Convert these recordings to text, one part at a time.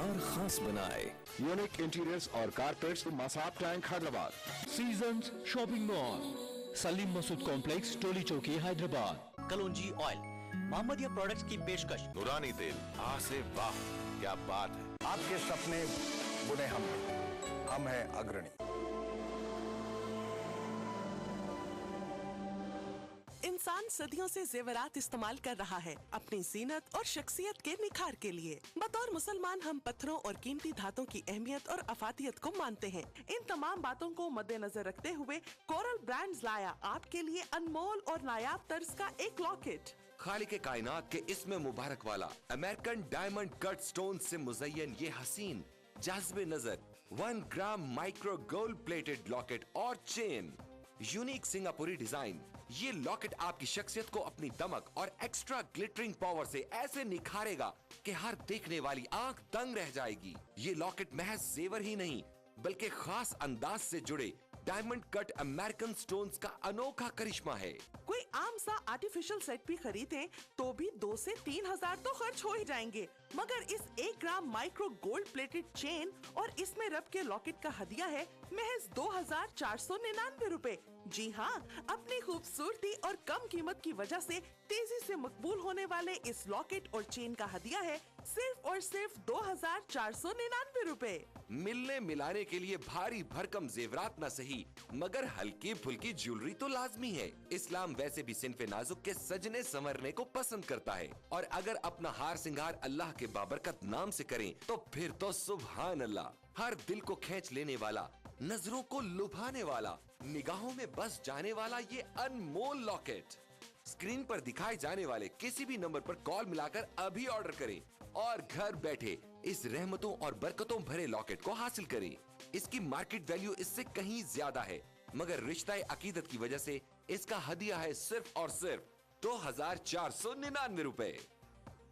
शानदार खास बनाए। यूनिक इंटीरियर्स और carpets Masab Tank Hyderabad. Seasons shopping mall, Salim Masood complex, Toli Chowki, Hyderabad. Kalonji oil, Mohammadia products की पेशकश। नूरानी तेल, आ से वाह, क्या बात है। आपके सपने बुने हम हैं अग्रणी। इंसान सदियों से जेवरात इस्तेमाल कर रहा है अपनी जीनत और शख्सियत के निखार के लिए। बतौर मुसलमान हम पत्थरों और कीमती धातों की अहमियत और अफादियत को मानते हैं। इन तमाम बातों को मद्देनजर रखते हुए कोरल ब्रांड्स लाया आपके लिए अनमोल और नायाब तर्ज का एक लॉकेट। खालिक कायनात के इसमें मुबारक वाला अमेरिकन डायमंड कट स्टोन से मुज़य्यन ये हसीन जाज़बे नजर 1 ग्राम माइक्रो गोल्ड प्लेटेड लॉकेट और चेन। यूनिक सिंगापुरी डिजाइन, ये लॉकेट आपकी शख्सियत को अपनी दमक और एक्स्ट्रा ग्लिटरिंग पावर से ऐसे निखारेगा कि हर देखने वाली आंख दंग रह जाएगी। ये लॉकेट महज जेवर ही नहीं बल्कि खास अंदाज से जुड़े डायमंड कट अमेरिकन स्टोन्स का अनोखा करिश्मा है। कोई आम सा आर्टिफिशियल सेट भी खरीदें तो भी 2 से 3 हजार तो खर्च हो ही जाएंगे, मगर इस 1 ग्राम माइक्रो गोल्ड प्लेटेड चेन और इसमें रब के लॉकेट का हदिया है महज 2499 रुपए। जी हाँ, अपनी खूबसूरती और कम कीमत की वजह से तेजी से मकबूल होने वाले इस लॉकेट और चेन का हदिया है सिर्फ और सिर्फ 2499 रुपए। मिलने मिलाने के लिए भारी भरकम जेवरात न सही मगर हल्की फुल्की ज्वेलरी तो लाजमी है। इस्लाम वैसे भी सिनफे नाजुक के सजने संवरने को पसंद करता है और अगर अपना हार सिंगार अल्लाह के बाबरकत नाम से करें तो फिर तो सुभान अल्लाह। हर दिल को खींच लेने वाला, नजरों को लुभाने वाला, निगाहों में बस जाने वाला ये अनमोल लॉकेट स्क्रीन पर दिखाए जाने वाले किसी भी नंबर पर कॉल मिलाकर अभी ऑर्डर करें और घर बैठे इस रहमतों और बरकतों भरे लॉकेट को हासिल करें। इसकी मार्केट वैल्यू इससे कहीं ज्यादा है मगर रिश्ता अकीदत की वजह से इसका हदिया है सिर्फ और सिर्फ 2499 रुपए।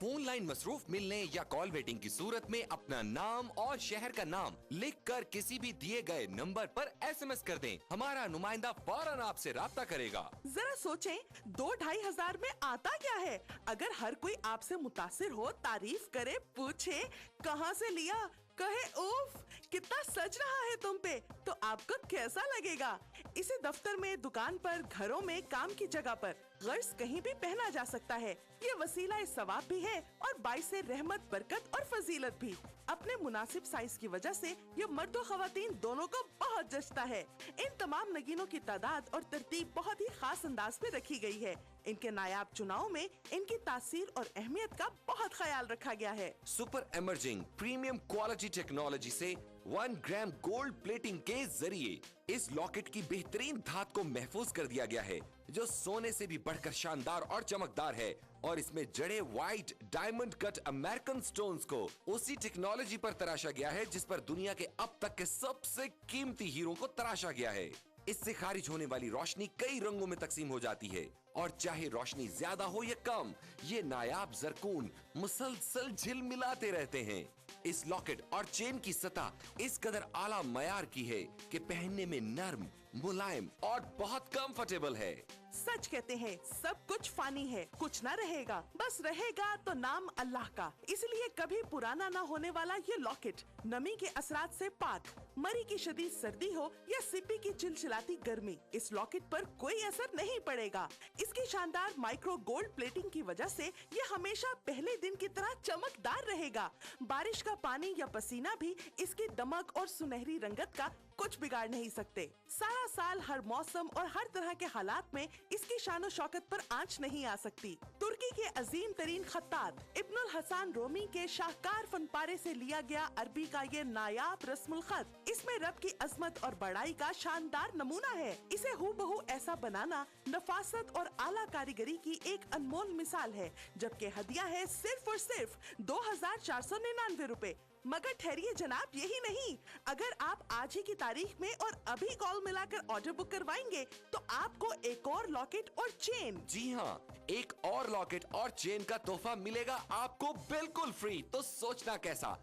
फोन लाइन मसरूफ मिलने या कॉल वेटिंग की सूरत में अपना नाम और शहर का नाम लिखकर किसी भी दिए गए नंबर पर SMS कर दें। हमारा नुमाइंदा फौरन आपसे राब्ता करेगा। जरा सोचें, 2-2.5 हजार में आता क्या है? अगर हर कोई आपसे मुतासिर हो, तारीफ करे, पूछे कहाँ से लिया, कहे उफ कितना सज रहा है तुम पे, तो आपको कैसा लगेगा? इसे दफ्तर में, दुकान पर, घरों में, काम की जगह पर गर्ज कहीं भी पहना जा सकता है। ये वसीला सवाब भी है और बाइसे रहमत, बरकत और फजीलत भी। अपने मुनासिब साइज की वजह से ये मर्द और खवातीन दोनों को बहुत जचता है। इन तमाम नगीनों की तादाद और तरतीब बहुत ही खास अंदाज में रखी गई है। इनके नायाब चुनाव में इनकी तासीर और अहमियत का बहुत ख्याल रखा गया है। Super emerging premium quality technology से 1 ग्राम गोल्ड प्लेटिंग के जरिए इस लॉकेट की बेहतरीन धात को महफूज कर दिया गया है जो सोने से भी बढ़कर शानदार और चमकदार है और इसमें जड़े white diamond cut American stones को उसी टेक्नोलॉजी पर तराशा गया है जिस पर दुनिया के अब तक के सबसे कीमती हीरो को तराशा गया है। इससे खारिज होने वाली रोशनी कई रंगों में तकसीम हो जाती है और चाहे रोशनी ज्यादा हो या कम, ये नायाब जरकून मुसलसल झिलमिलाते रहते हैं। इस लॉकेट और चेन की सतह इस कदर आला मयार की है कि पहनने में नर्म, मुलायम और बहुत कंफर्टेबल है। सच कहते हैं, सब कुछ फानी है, कुछ ना रहेगा, बस रहेगा तो नाम अल्लाह का। इसलिए कभी पुराना ना होने वाला ये लॉकेट नमी के असरात से पाक, मरी की शदीद सर्दी हो या सिप्पी की चिलचिलाती गर्मी, इस लॉकेट पर कोई असर नहीं पड़ेगा। इसकी शानदार माइक्रो गोल्ड प्लेटिंग की वजह से ये हमेशा पहले दिन की तरह चमकदार रहेगा। बारिश का पानी या पसीना भी इसकी दमक और सुनहरी रंगत का कुछ बिगाड़ नहीं सकते। सारा साल हर मौसम और हर तरह के हालात में इसकी शानो शौकत पर आंच नहीं आ सकती। तुर्की के अजीम तरीन खत्तात इब्नुल हसन रोमी के शाहकार फनपारे से लिया गया अरबी का ये नायाब रस्मुल खत इसमें रब की अजमत और बड़ाई का शानदार नमूना है। इसे हूबहू ऐसा बनाना नफासत और आला कारीगरी की एक अनमोल मिसाल है, जबकि हदिया है सिर्फ और सिर्फ 2499 रुपए। मगर ठहरिए जनाब, यही नहीं, अगर आप आज ही की तारीख में और अभी कॉल मिलाकर ऑर्डर बुक करवाएंगे तो आपको एक और लॉकेट और चेन, जी हाँ, एक और लॉकेट और चेन का तोहफा मिलेगा आपको बिल्कुल फ्री। तो सोचना कैसा?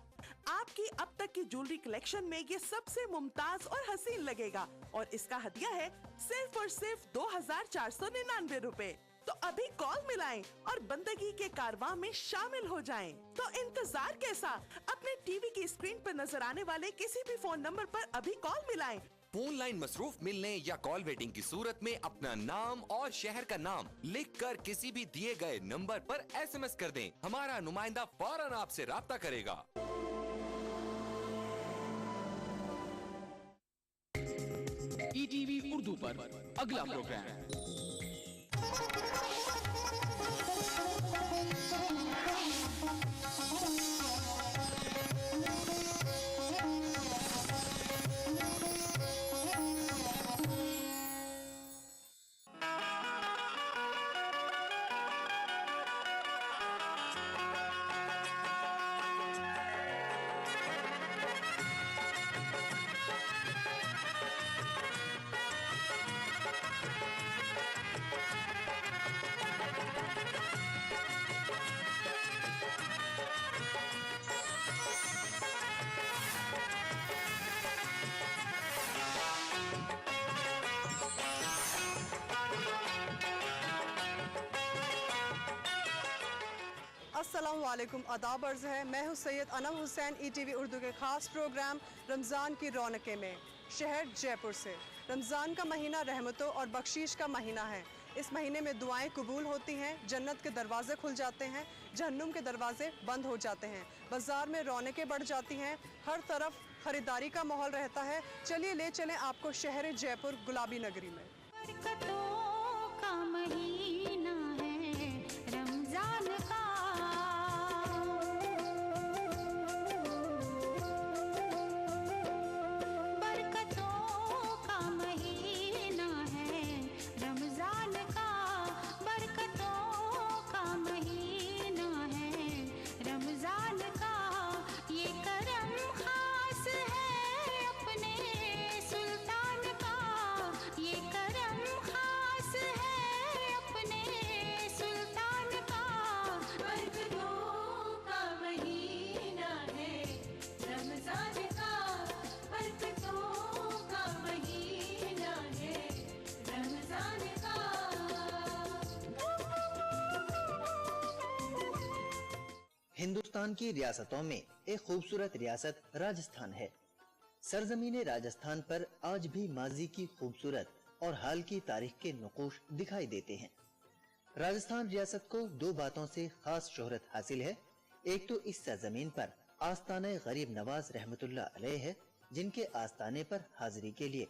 आपकी अब तक की ज्वेलरी कलेक्शन में ये सबसे मुमताज और हसीन लगेगा और इसका हदिया है सिर्फ और सिर्फ 2499 रुपए। तो अभी कॉल मिलाएं और बंदगी के कारवां में शामिल हो जाएं। तो इंतजार कैसा, अपने टीवी की स्क्रीन पर नजर आने वाले किसी भी फोन नंबर पर अभी कॉल मिलाएं। फोन लाइन मसरूफ मिलने या कॉल वेटिंग की सूरत में अपना नाम और शहर का नाम लिखकर किसी भी दिए गए नंबर पर SMS कर दें। हमारा नुमाइंदा फौरन आपसे राब्ता करेगा। ETV उर्दू पर अगला प्रोग्राम अस्सलाम वालेकुम, आदाब अर्ज़ है। मैं हूँ सैयद अनम हुसैन, ETV उर्दू के ख़ास प्रोग्राम रमज़ान की रौनकें में शहर जयपुर से। रमज़ान का महीना रहमतों और बख्शीश का महीना है। इस महीने में दुआएं कबूल होती हैं, जन्नत के दरवाजे खुल जाते हैं, जहन्नुम के दरवाजे बंद हो जाते हैं, बाज़ार में रौनकें बढ़ जाती हैं, हर तरफ ख़रीदारी का माहौल रहता है। चलिए ले चलें आपको शहर जयपुर गुलाबी नगरी में। बरकतों का महीना है रमजान का, बरकतों का महीना है रमजान का, बरकतों का महीना है रमजान का। ये करम खास है अपने सुल्तान का, ये करम खास है अपने सुल्तान का। बरकतों का महीना है रमजान का, बरकतों का महीना है रमजान का। हिंदुस्तान की रियासतों में एक खूबसूरत रियासत राजस्थान है। सरजमीन राजस्थान पर आज भी माजी की खूबसूरत और हाल की तारीख के नक़ूश दिखाई देते हैं। राजस्थान रियासत को दो बातों से खास शोहरत हासिल है। एक तो इस सरजमीन पर आस्ताने गरीब नवाज रहमतुल्लाह अलैह है, जिनके आस्ताने पर हाजिरी के लिए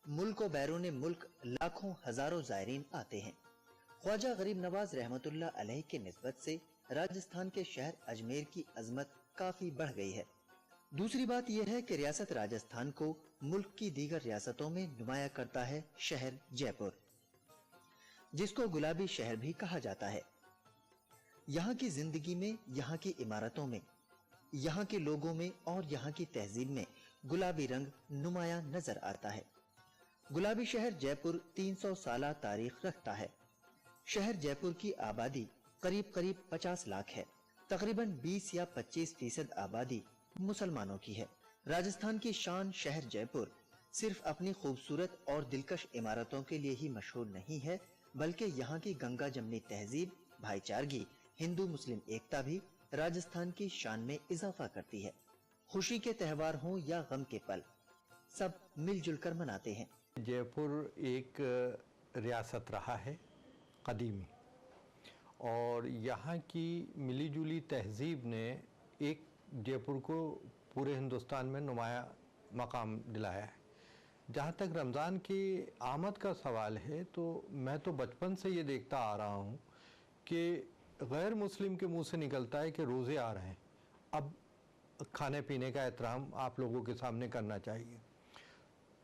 मुल्क व बैरून मुल्क लाखों हजारों ज़ायरीन आते हैं। ख्वाजा गरीब नवाज रहमतुल्लाह अलैह के निस्बत से राजस्थान के शहर अजमेर की अजमत काफी बढ़ गई है। दूसरी बात यह है कि रियासत राजस्थान को मुल्क की दीगर रियासतों में नुमाया करता है शहर जयपुर, जिसको गुलाबी शहर भी कहा जाता है। यहाँ की जिंदगी में, यहाँ की इमारतों में, यहाँ के लोगों में और यहाँ की तहजीब में गुलाबी रंग नुमाया नजर आता है। गुलाबी शहर जयपुर 300 साल तारीख रखता है। शहर जयपुर की आबादी करीब 50 लाख है। तकरीबन 20 या 25% आबादी मुसलमानों की है। राजस्थान की शान शहर जयपुर सिर्फ अपनी खूबसूरत और दिलकश इमारतों के लिए ही मशहूर नहीं है, बल्कि यहाँ की गंगा जमनी तहजीब, भाईचारगी, हिंदू मुस्लिम एकता भी राजस्थान की शान में इजाफा करती है। खुशी के त्यौहार हों या गम के पल, सब मिलजुल कर मनाते हैं। जयपुर एक रियासत रहा है कदीमी, और यहाँ की मिलीजुली तहजीब ने एक जयपुर को पूरे हिंदुस्तान में नुमाया मकाम दिलाया है। जहाँ तक रमज़ान की आमद का सवाल है, तो मैं तो बचपन से ये देखता आ रहा हूँ कि गैर मुस्लिम के मुंह से निकलता है कि रोज़े आ रहे हैं, अब खाने पीने का एहतराम आप लोगों के सामने करना चाहिए।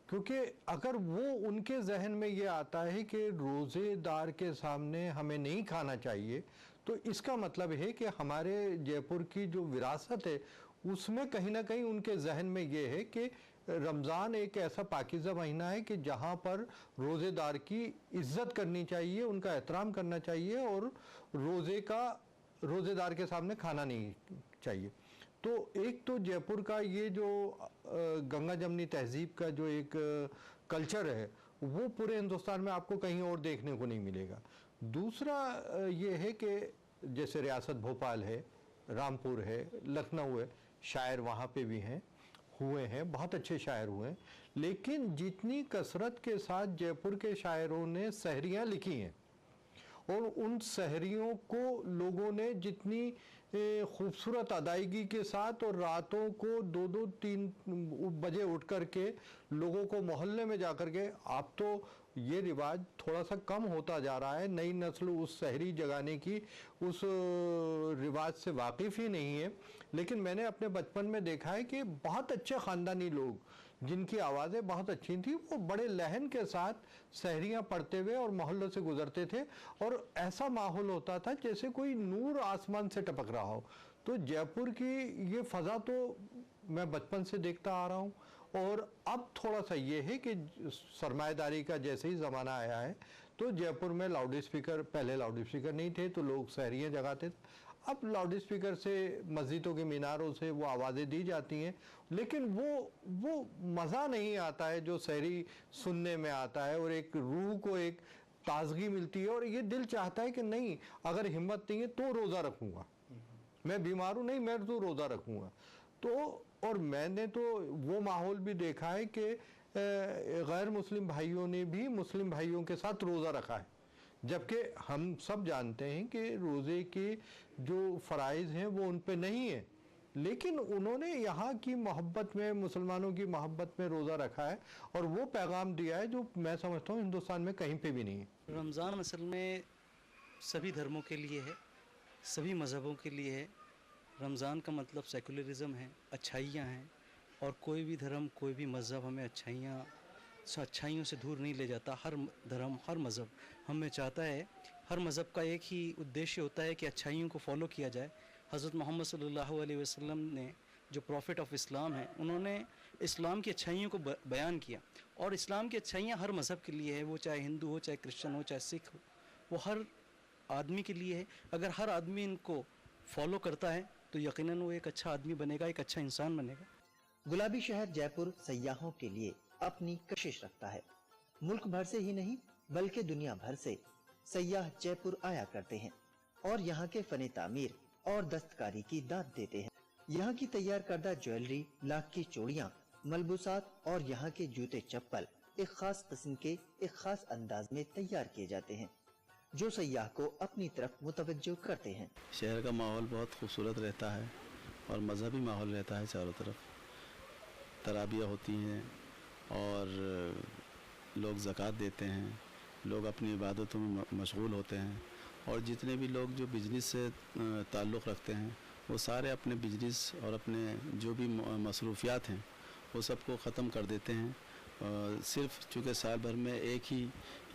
क्योंकि अगर वो उनके जहन में ये आता है कि रोज़ेदार के सामने हमें नहीं खाना चाहिए, तो इसका मतलब है कि हमारे जयपुर की जो विरासत है उसमें कहीं ना कहीं उनके जहन में ये है कि रमज़ान एक ऐसा पाकीज़ा महीना है कि जहाँ पर रोज़ेदार की इज्जत करनी चाहिए, उनका एहतराम करना चाहिए और रोज़ेदार के सामने खाना नहीं चाहिए। तो एक तो जयपुर का ये जो गंगा जमनी तहजीब का जो एक कल्चर है, वो पूरे हिंदुस्तान में आपको कहीं और देखने को नहीं मिलेगा। दूसरा ये है कि जैसे रियासत भोपाल है, रामपुर है, लखनऊ है, शायर वहाँ पे भी हैं, हुए हैं, बहुत अच्छे शायर हुए हैं, लेकिन जितनी कसरत के साथ जयपुर के शायरों ने सहरियाँ लिखी हैं और उन सहरियों को लोगों ने जितनी खूबसूरत अदायगी के साथ और रातों को 2-2-3 बजे उठ कर के लोगों को मोहल्ले में जा कर के, अब तो ये रिवाज थोड़ा सा कम होता जा रहा है, नई नस्ल उस शहरी जगाने की उस रिवाज से वाकिफ़ ही नहीं है, लेकिन मैंने अपने बचपन में देखा है कि बहुत अच्छे ख़ानदानी लोग जिनकी आवाज़ें बहुत अच्छी थी, वो बड़े लहन के साथ सहरियाँ पढ़ते हुए और मोहल्लों से गुजरते थे और ऐसा माहौल होता था जैसे कोई नूर आसमान से टपक रहा हो। तो जयपुर की ये फ़ज़ा तो मैं बचपन से देखता आ रहा हूँ और अब थोड़ा सा ये है कि सरमाएदारी का जैसे ही ज़माना आया है तो जयपुर में लाउड स्पीकर, पहले लाउड स्पीकर नहीं थे तो लोग सहरियाँ जगाते थे, अब लाउड स्पीकर से मस्जिदों के मीनारों से वो आवाज़ें दी जाती हैं, लेकिन वो मज़ा नहीं आता है जो सहरी सुनने में आता है और एक रूह को एक ताजगी मिलती है और ये दिल चाहता है कि नहीं, अगर हिम्मत नहीं है तो रोज़ा रखूँगा, मैं बीमार हूँ नहीं मैं तो रोज़ा रखूँगा। तो और मैंने तो वो माहौल भी देखा है कि गैर मुस्लिम भाइयों ने भी मुस्लिम भाइयों के साथ रोज़ा रखा है, जबकि हम सब जानते हैं कि रोज़े के जो फ़राइज़ हैं वो उन पे नहीं है, लेकिन उन्होंने यहाँ की मोहब्बत में, मुसलमानों की मोहब्बत में रोज़ा रखा है और वो पैगाम दिया है जो मैं समझता हूँ हिंदुस्तान में कहीं पे भी नहीं है। रमज़ान असल में सभी धर्मों के लिए है, सभी मज़हबों के लिए है। रमज़ान का मतलब सेकुलरिज़म है, अच्छाइयाँ हैं, और कोई भी धर्म, कोई भी मज़हब हमें अच्छाइयों से दूर नहीं ले जाता। हर धर्म, हर मज़हब हमें चाहता है, हर मज़हब का एक ही उद्देश्य होता है कि अच्छाइयों को फॉलो किया जाए। हज़रत मोहम्मद सल्लल्लाहु अलैहि वसल्लम ने, जो प्रॉफिट ऑफ इस्लाम है, उन्होंने इस्लाम की अच्छाइयों को बयान किया और इस्लाम की अच्छाइयाँ हर मज़हब के लिए है, वो चाहे हिंदू हो, चाहे क्रिश्चियन हो, चाहे सिख हो, वो हर आदमी के लिए है। अगर हर आदमी इनको फॉलो करता है तो यकीनन वो एक अच्छा आदमी बनेगा, एक अच्छा इंसान बनेगा। गुलाबी शहर जयपुर सयाहों के लिए अपनी कशिश रखता है। मुल्क भर से ही नहीं बल्कि दुनिया भर से सयाह जयपुर आया करते हैं और यहाँ के फने तामीर और दस्तकारी की दाद देते हैं। यहाँ की तैयार करदा ज्वेलरी, लाख की चूड़ियाँ, मलबूसात और यहाँ के जूते चप्पल एक खास किस्म के एक खास अंदाज में तैयार किए जाते हैं जो सयाह को अपनी तरफ मुतवज्जो करते हैं। शहर का माहौल बहुत खूबसूरत रहता है और मजहबी माहौल रहता है, चारों तरफ तराबियाँ होती हैं और लोग ज़कात देते हैं, लोग अपनी इबादतों में मशगूल होते हैं और जितने भी लोग जो बिजनेस से ताल्लुक़ रखते हैं वो सारे अपने बिजनेस और अपने जो भी मसरूफियात हैं वो सबको ख़त्म कर देते हैं। सिर्फ चूँकि साल भर में एक ही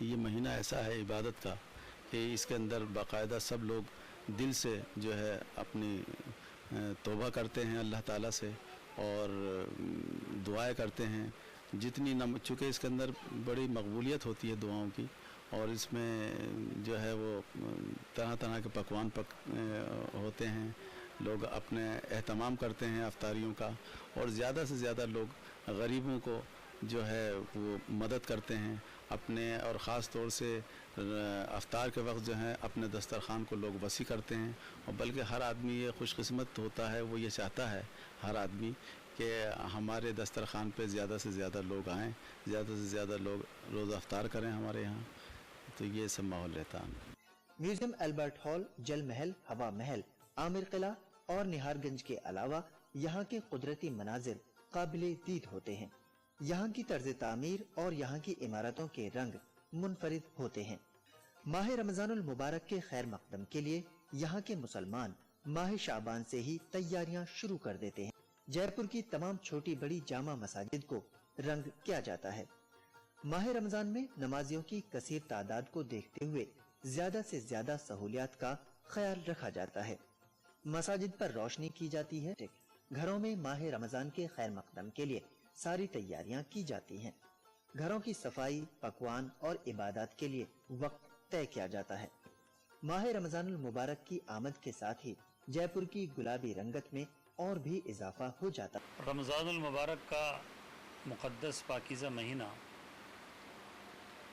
ये महीना ऐसा है इबादत का कि इसके अंदर बाकायदा सब लोग दिल से जो है अपनी तौबा करते हैं अल्लाह ताला से और दुआएं करते हैं। जितनी चूँकि इसके अंदर बड़ी मकबूलियत होती है दुआओं की और इसमें जो है वो तरह तरह के पकवान होते हैं, लोग अपने एहतमाम करते हैं अफ्तारियों का और ज़्यादा से ज़्यादा लोग गरीबों को जो है वो मदद करते हैं अपने, और ख़ास तौर से अफ्तार के वक्त जो है अपने दस्तरखान को लोग वसी करते हैं। और बल्कि हर आदमी ये खुशकिस्मत होता है, वो ये चाहता है हर आदमी कि हमारे दस्तरखान पे ज़्यादा से ज़्यादा लोग आएँ, ज़्यादा से ज़्यादा लोग रोज़ अफ्तार करें हमारे यहाँ। तो ये सब माहौल रहता है। म्यूजियम, अल्बर्ट हॉल, जल महल, हवा महल, आमिर किला और निहारगंज के अलावा यहाँ के कुदरती मनाजिर काबिले दीद होते हैं। यहाँ की तर्ज तामीर और यहाँ की इमारतों के रंग मुनफरिद होते हैं। माह रमजानुल मुबारक के खैर मकदम के लिए यहाँ के मुसलमान माह शाबान से ही तैयारियाँ शुरू कर देते हैं। जयपुर की तमाम छोटी बड़ी जामा मसाजिद को रंग किया जाता है। माह रमजान में नमाजियों की कसीर तादाद को देखते हुए ज्यादा से ज्यादा सहूलियात का ख्याल रखा जाता है। मसाजिद पर रोशनी की जाती है। घरों में माह रमजान के खैर मकदम के लिए सारी तैयारियां की जाती हैं। घरों की सफाई, पकवान और इबादत के लिए वक्त तय किया जाता है। माह रमजानुल मुबारक की आमद के साथ ही जयपुर की गुलाबी रंगत में और भी इजाफा हो जाता है। रमजानुल मुबारक का मुक़द्दस पाकीज़ा महीना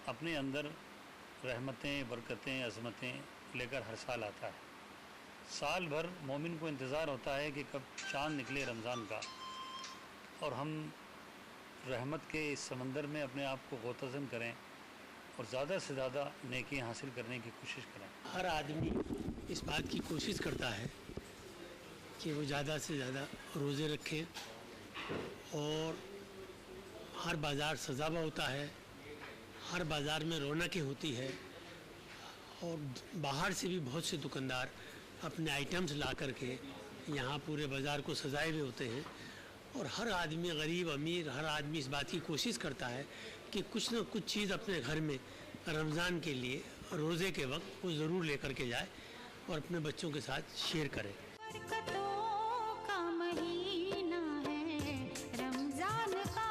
अपने अंदर रहमतें, बरकतें, अज़मतें लेकर हर साल आता है। साल भर मोमिन को इंतज़ार होता है कि कब चाँद निकले रमज़ान का और हम रहमत के इस समंदर में अपने आप को गोतज़न करें और ज़्यादा से ज़्यादा नेकी हासिल करने की कोशिश करें। हर आदमी इस बात की कोशिश करता है कि वो ज़्यादा से ज़्यादा रोज़े रखे और हर बाज़ार सजावा होता है, हर बाज़ार में रौनकें होती है और बाहर से भी बहुत से दुकानदार अपने आइटम्स ला कर के यहाँ पूरे बाज़ार को सजाए हुए होते हैं और हर आदमी, गरीब अमीर, हर आदमी इस बात की कोशिश करता है कि कुछ न कुछ चीज़ अपने घर में रमज़ान के लिए रोज़े के वक्त वो ज़रूर लेकर के जाए और अपने बच्चों के साथ शेयर करे। बरकतों का महीना है रमजान का,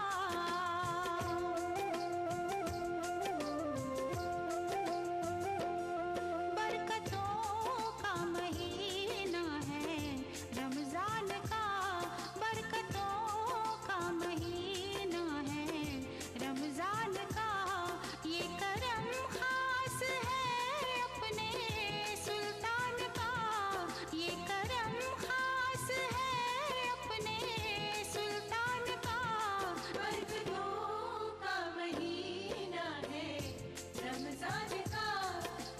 बरकतों का महीना है रमजान का, बरकतों का महीना है रमजान का। ये करम खास है अपने सुल्तान का, ये करम खास है अपने सुल्तान का। बरकतों का महीना है रमजान का,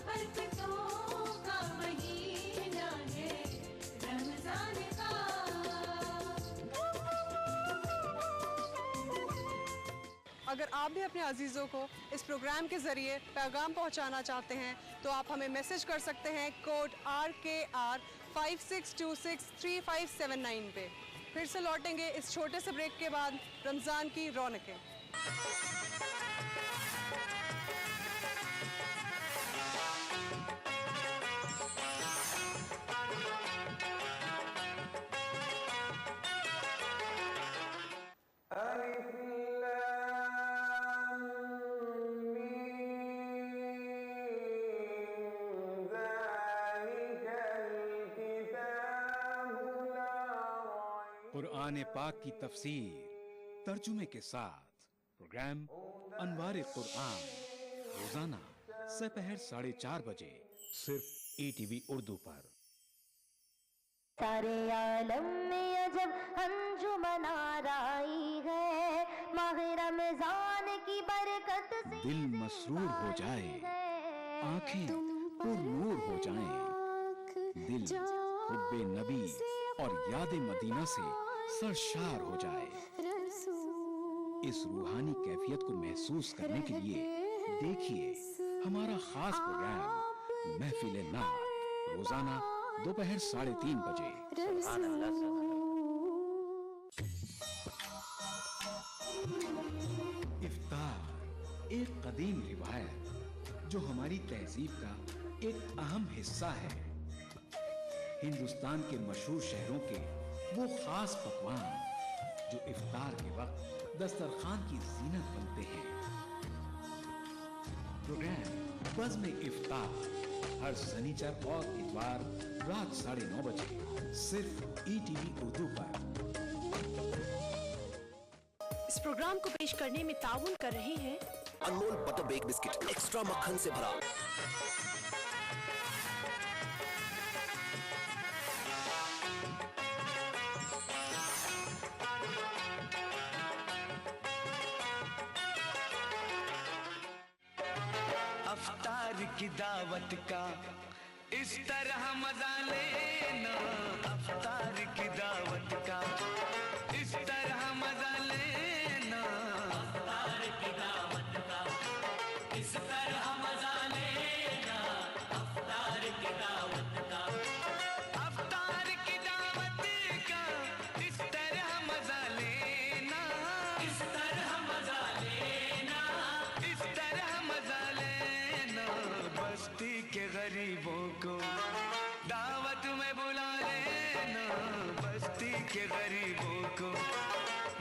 बरकतों का महीना है रमजान का। अगर आप भी अपने अजीज़ों को इस प्रोग्राम के ज़रिए पैगाम पहुंचाना चाहते हैं तो आप हमें मैसेज कर सकते हैं कोड RKR 56263579 पे। फिर से लौटेंगे इस छोटे से ब्रेक के बाद रमज़ान की रौनकें। कुरान पाक की तफसीर तर्जुमे के साथ प्रोग्राम अनवार कुरान रोजाना दोपहर 4:30 बजे सिर्फ ETV उर्दू पर। सारे आलम में अजब अंजुमन आराई है, माह रमजान की बरकत से दिल मसरूर हो जाए, आंखें पुरनूर हो जाएं, दिल हुब्बे नबी और याद मदीना से सरशार हो जाए। इस रूहानी कैफियत को महसूस करने के लिए देखिए हमारा खास प्रोग्राम महफिल नात रोजाना दोपहर 3:30 बजे। इफ्तार एक कदीम रिवायत जो हमारी तहजीब का एक अहम हिस्सा है। हिंदुस्तान के मशहूर शहरों के वो खास पकवान जो इफ्तार के वक्त दस्तरखान की जीनत बनते हैं। प्रोग्राम बज़्म इफ्तार हर शनिचर और इतवार रात 9:30 बजे सिर्फ ETV उर्दू पर। इस प्रोग्राम को पेश करने में ताउन कर रहे हैं अनमोल बटर बेक बिस्किट एक्स्ट्रा मक्खन से भरा। अफ्तार की दावत का इस तरह मजा लेना, अफ्तार की दावत का इस तरह मजा लेना, अफ्तार की दावत का इस तरह मजा लेना, अफ्तार की दावत का, अफ्तार की दावत का इस तरह मजा लेना, इस तरह मजा लेना, इस तरह मजा लेना। बस्ती के गरीबों को दावत में बुला लेना, बस्ती के गरीबों को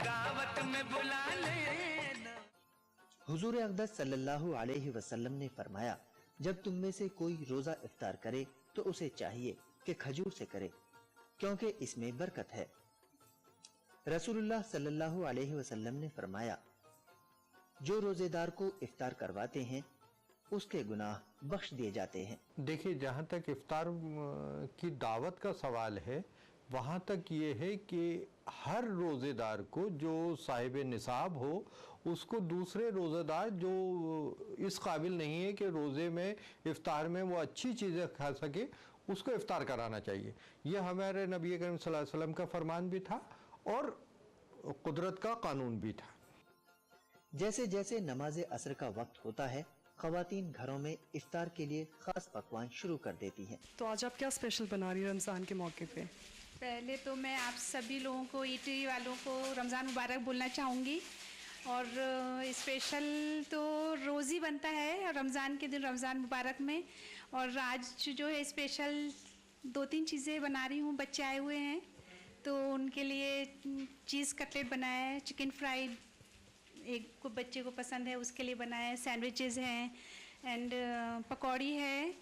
दावत में बुला लेना। हुजूर अक़दस सल्लल्लाहु अलैहि वसल्लम ने फरमाया, जब तुम में से कोई रोजा इफ्तार करे तो उसे चाहिए कि खजूर से करे, क्योंकि इसमें बरकत है। रसूलुल्लाह सल्लल्लाहु अलैहि वसल्लम ने फरमाया, जो रोजेदार को इफ्तार करवाते हैं उसके गुनाह बख्श दिए जाते हैं। देखिए, जहाँ तक इफ्तार की दावत का सवाल है, वहाँ तक ये है कि हर रोज़ेदार को जो साहिब निसाब हो, उसको दूसरे रोज़ेदार जो इस काबिल नहीं है कि रोज़े में इफ्तार में वो अच्छी चीज़ें खा सके, उसको इफ्तार कराना चाहिए। ये हमारे नबी करीम सल्लल्लाहु अलैहि वसल्लम का फरमान भी था और कुदरत का कानून भी था। जैसे जैसे नमाज असर का वक्त होता है, ख़वातीन घरों में इफ्तार के लिए खास पकवान शुरू कर देती हैं। तो आज आप क्या स्पेशल बना रही है रमज़ान के मौके पे? पहले तो मैं आप सभी लोगों को, ईटी वालों को रमज़ान मुबारक बोलना चाहूँगी। और स्पेशल तो रोज़ ही बनता है रमज़ान के दिन, रमज़ान मुबारक में। और आज जो है स्पेशल 2-3 चीज़ें बना रही हूँ। बच्चे आए हुए हैं तो उनके लिए चीज़ कटलेट बनाया है, चिकन फ्राइड एक को बच्चे को पसंद है, उसके लिए बनाया है, सैंडविचेज़ हैं एंड पकौड़ी है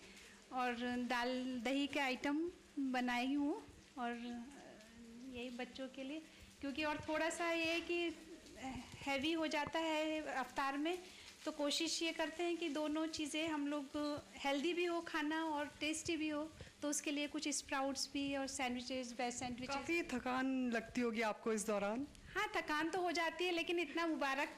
और दाल दही के आइटम बनाई हूँ। और यही बच्चों के लिए, क्योंकि और थोड़ा सा ये है कि हैवी हो जाता है अफ्तार में, तो कोशिश ये करते हैं कि दोनों चीज़ें हम लोग हेल्दी भी हो खाना और टेस्टी भी हो, तो उसके लिए कुछ स्प्राउट्स भी और सैंडविचेस, वेज सैंडविचेस। काफ़ी थकान लगती होगी आपको इस दौरान? हाँ, थकान तो हो जाती है, लेकिन इतना मुबारक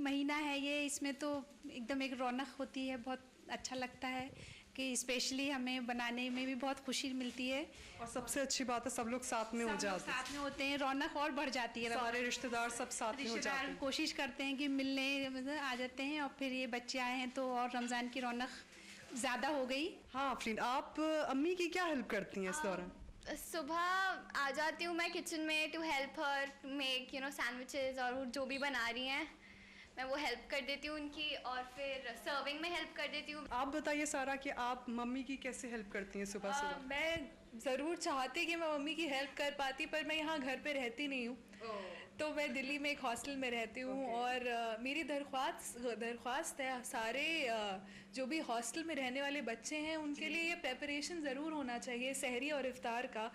महीना है ये, इसमें तो एकदम एक रौनक होती है, बहुत अच्छा लगता है कि स्पेशली हमें बनाने में भी बहुत खुशी मिलती है। और सबसे अच्छी बात है सब लोग साथ में हो जाते हैं, साथ में होते हैं, रौनक और बढ़ जाती है। सारे रिश्तेदार सब साथ में हो जाते हैं। कोशिश करते हैं कि मिलने आ जाते हैं, और फिर ये बच्चे आए हैं तो और रमज़ान की रौनक ज़्यादा हो गई। हाँ आफरीन, आप अम्मी की क्या हेल्प करती हैं इस दौरान? सुबह आ जाती हूँ मैं किचन में to help her make sandwiches, और जो भी बना रही हैं मैं वो हेल्प कर देती हूँ उनकी, और फिर सर्विंग में हेल्प कर देती हूँ। आप बताइए सारा कि आप मम्मी की कैसे हेल्प करती हैं सुबह सुबह? मैं ज़रूर चाहती कि मैं मम्मी की हेल्प कर पाती, पर मैं यहाँ घर पे रहती नहीं हूँ। तो मैं दिल्ली में एक हॉस्टल में रहती हूँ। और मेरी दरख्वास्त है सारे जो भी हॉस्टल में रहने वाले बच्चे हैं उनके लिए ये प्रेपरेशन ज़रूर होना चाहिए सहरी और इफ्तार का।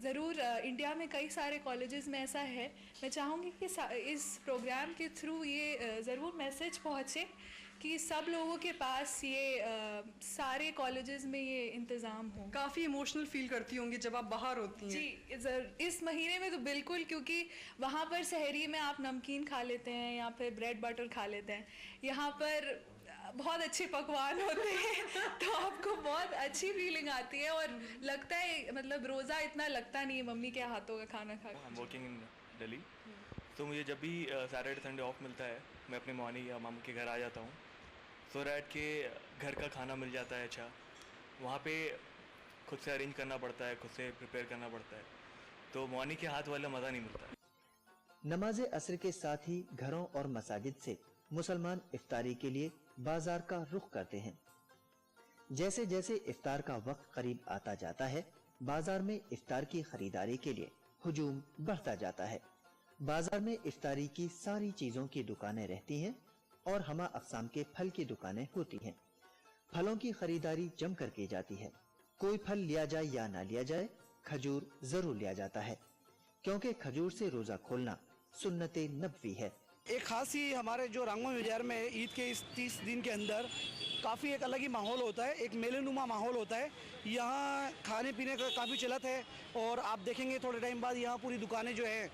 ज़रूर इंडिया में कई सारे कॉलेजेस में ऐसा है। मैं चाहूँगी कि इस प्रोग्राम के थ्रू ये ज़रूर मैसेज पहुँचे कि सब लोगों के पास ये सारे कॉलेजेस में ये इंतज़ाम हो। काफ़ी इमोशनल फील करती होंगी जब आप बाहर होती हैं। जी, इस महीने में तो बिल्कुल, क्योंकि वहाँ पर सहरी में आप नमकीन खा लेते हैं या फिर ब्रेड बटर खा लेते हैं, यहाँ पर बहुत अच्छे पकवान होते हैं तो आपको बहुत अच्छी फीलिंग आती है और लगता है, मतलब रोज़ा इतना लगता नहीं है मम्मी के हाथों का खाना खा के। वर्किंग इन दिल्ली, तो मुझे जब भी सैटरडे संडे ऑफ मिलता है मैं अपने मौनी या मामू के घर आ जाता हूँ, सो रैट के घर का खाना मिल जाता है अच्छा। वहाँ पे खुद से अरेंज करना पड़ता है, खुद से प्रिपेयर करना पड़ता है, तो मौनी के हाथ वाला मज़ा नहीं मिलता। नमाज असर के साथ ही घरों और मसाजिद से मुसलमान इफ्तारी के लिए बाजार का रुख करते हैं। जैसे जैसे इफ्तार का वक्त करीब आता जाता है, बाजार में इफ्तार की खरीदारी के लिए हुजूम बढ़ता जाता है। बाजार में इफ्तारी की सारी चीजों की दुकानें रहती हैं और हमा अक़साम के फल की दुकानें होती हैं। फलों की खरीदारी जमकर की जाती है। कोई फल लिया जाए या ना लिया जाए, खजूर जरूर लिया जाता है, क्योंकि खजूर से रोजा खोलना सुन्नते नबवी है। एक खास ही हमारे जो रांगों बाजार में ईद के इस 30 दिन के अंदर काफ़ी एक अलग ही माहौल होता है, एक मेलेनुमा माहौल होता है। यहाँ खाने पीने का काफ़ी चलत है और आप देखेंगे थोड़े टाइम बाद यहाँ पूरी दुकानें जो है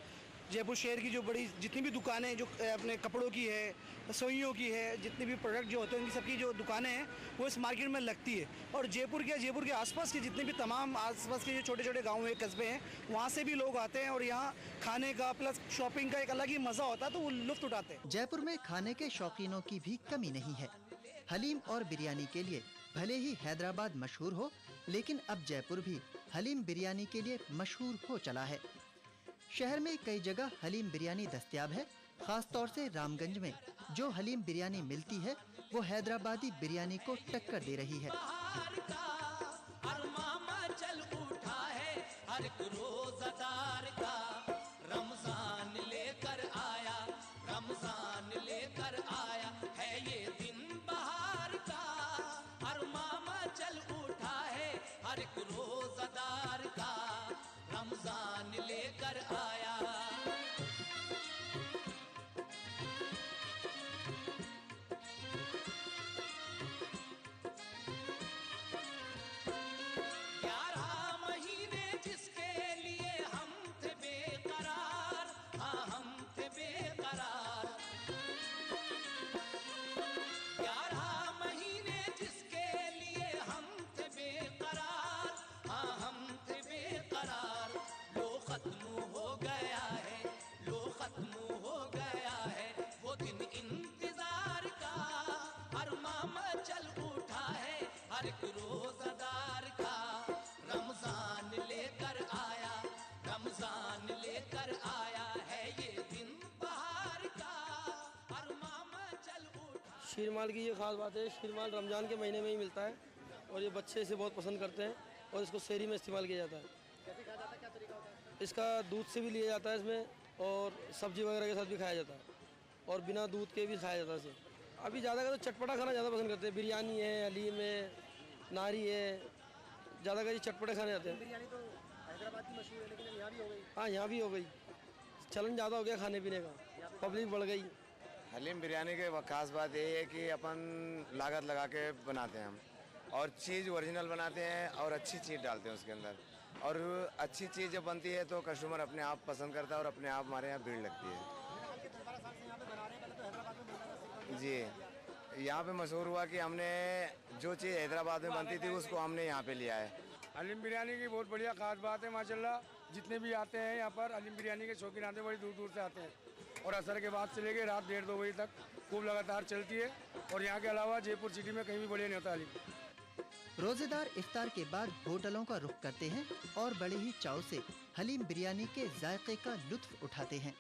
जयपुर शहर की जो बड़ी जितनी भी दुकानें जो अपने कपड़ों की है, रसोइयों की है, जितने भी प्रोडक्ट जो होते हैं उनकी सबकी जो दुकानें हैं वो इस मार्केट में लगती है। और जयपुर के आसपास के जितने भी तमाम आसपास के जो छोटे छोटे गाँव हैं, कस्बे हैं, वहाँ से भी लोग आते हैं और यहाँ खाने का प्लस शॉपिंग का एक अलग ही मज़ा होता है, तो वो लुत्फ़ उठाते हैं। जयपुर में खाने के शौकीनों की भी कमी नहीं है। हलीम और बिरयानी के लिए भले ही हैदराबाद मशहूर हो, लेकिन अब जयपुर भी हलीम बिरयानी के लिए मशहूर हो चला है। शहर में कई जगह हलीम बिरयानी दस्तयाब है। खास तौर से रामगंज में जो हलीम बिरयानी मिलती है वो हैदराबादी बिरयानी को टक्कर दे रही है। खत्म हो गया है, लो खत्म हो गया है वो दिन इंतजार का, अरमामा चल उठा है हर एक रोजादार का। रमजान लेकर आया, रमजान लेकर आया है ये दिन बहार का, अरमामा चल उठा। शीरमाल की ये ख़ास बात है, शीरमाल रमज़ान के महीने में ही मिलता है और ये बच्चे इसे बहुत पसंद करते हैं और इसको शहरी में इस्तेमाल किया जाता है। कैसे खाया जाता है, क्या तरीका होता है? इसका दूध से भी लिया जाता है इसमें और सब्जी वगैरह के साथ भी खाया जाता है और बिना दूध के भी खाया जाता है इसे। अभी ज़्यादा कर तो चटपटा खाना ज़्यादा पसंद करते हैं, बिरयानी है, हलीम है, नारी है, ज़्यादा कर चटपटे खाने जाते हैं। बिरयानी तो हैदराबाद की मशहूर है, लेकिन यहाँ भी हो गई। हाँ, यहाँ भी हो गई, चलन ज़्यादा हो गया खाने पीने का, पब्लिक बढ़ गई। हलीम बिरयानी के खास बात यही है कि अपन लागत लगा के बनाते हैं हम, और चीज़ ओरिजिनल बनाते हैं और अच्छी चीज़ डालते हैं उसके अंदर, और अच्छी चीज़ जब बनती है तो कस्टमर अपने आप पसंद करता है और अपने आप हमारे यहाँ भीड़ लगती है। जी, यहाँ पे मशहूर हुआ कि हमने जो चीज़ हैदराबाद में बनती थी उसको हमने यहाँ पे लिया है। हलीम बिरयानी की बहुत बढ़िया खास बात है माशाल्लाह, जितने भी आते हैं यहाँ पर हलीम बिरयानी के शौकीन आते हैं, बड़ी दूर दूर से आते हैं और असर के बाद से लेके रात 1:30-2 बजे तक खूब लगातार चलती है। और यहाँ के अलावा जयपुर सिटी में कहीं भी बढ़िया नहीं होता हलीम। रोजेदार इफ्तार के बाद होटलों का रुख करते हैं और बड़े ही चाव से हलीम बिरयानी के जायके का लुत्फ उठाते हैं।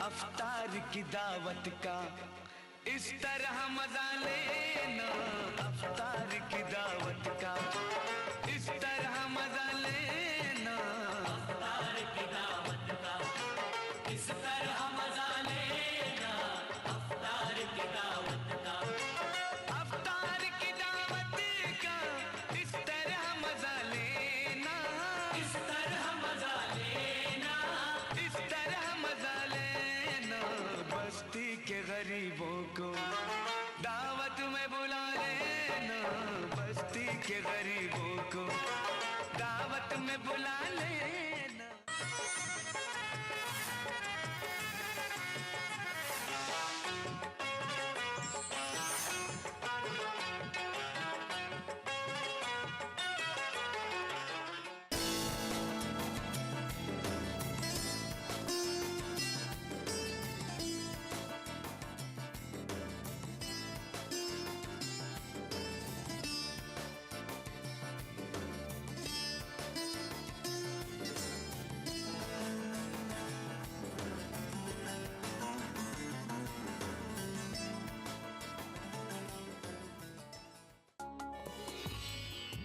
अफ्तार की दावत का इस तरह मजा लेना, अफ्तार की दावत का इस तरह मजा लेना, अफ्तार की दावत का इस तरह मजा लेना, अफ्तार की दावत का, अफ्तार की दावत का इस तरह मजा लेना, इस तरह मजा लेना, इस तरह मजा लेना। बस्ती के गरीबों को दावत में बुला लेना, बस्ती के गरीबों को दावत में बुला लेना।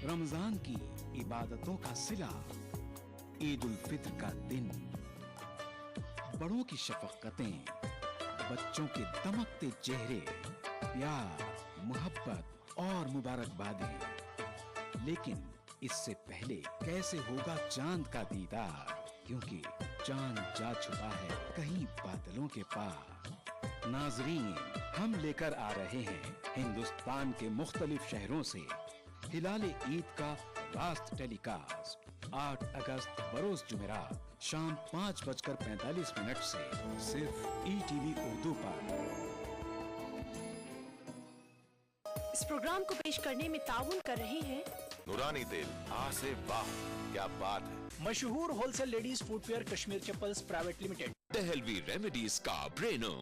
रमजान की इबादतों का सिला, ईद उल फित्र का दिन, बड़ों की शफकतें, बच्चों के दमकते चेहरे, प्यार, मोहब्बत और मुबारकबादें। लेकिन इससे पहले कैसे होगा चांद का दीदार, क्योंकि चांद जा छुपा है कहीं बादलों के पार। नाजरीन, हम लेकर आ रहे हैं हिंदुस्तान के मुख्तलिफ शहरों से हिलाल ईद का रास्त टेलीकास्ट 8 अगस्त बरोज जुमेरात शाम 5:45 से सिर्फ ETV उर्दू पर। इस प्रोग्राम को पेश करने में ताउन कर रहे हैं नूरानी तेल, से वाह क्या बात है। मशहूर wholesale ladies footwear Kashmir chappals private limited. Dehlavi remedies का ब्रेनो।